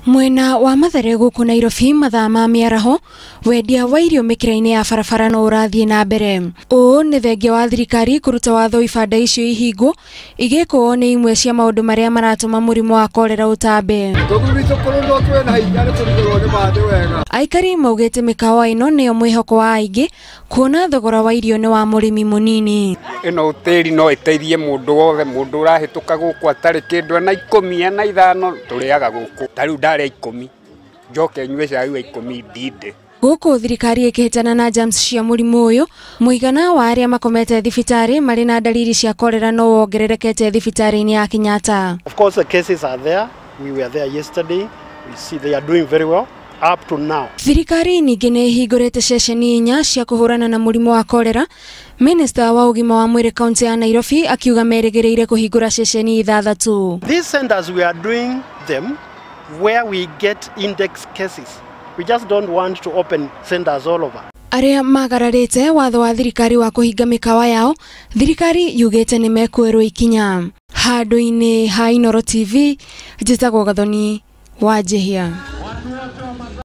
Mwena wa Mathare guku Nairobi mathaa ma miaraho Wendia wa Irio Mikira-Ini ya Barabara no Urathii na Mbere. O ni thengia wa Thirikari kuruta watho Ibanda Icio ihingo igiko ni imwe cia maundu maria maratuma murimu wa Cholera utambe. Aikari Maugite mikawa ino niyo mwihoko wa aingi kuona thogora wa irio ni wa murimi munini. Ino hoteli no iteithie mundu wothe, mundu urahituka guku atari kindu na 10 na 5 turiaga guku tariu ndare 10 njoke nywe cai wa 10 ndinde. Guku thirikari ikihitana na jams cia murimu uyu muigana wa aria makomete thibitari mari na dalili cia Cholera no wongererekete thibitari-ini ya Kenyatta. Of course the cases are there. We were there yesterday. We see they are doing very well up to now. Thirikari ningi ni hingurite ceceni 4 cia kuhurana na murimu wa Cholera. Minister wa ugima wa mwiri kaunti ya Nairobi akiuga merigereire kuhingura ceceni 6. These centers we are doing them where we get index cases. We just don't want to open centers all over. Aria magararite watho wa thirikari wa kuhinga mikawa yao, thirikari yugite ni mekwerwo Ikinya. Handu-ini ha Inoro TV, njitagwo Gathoni wa Jehia.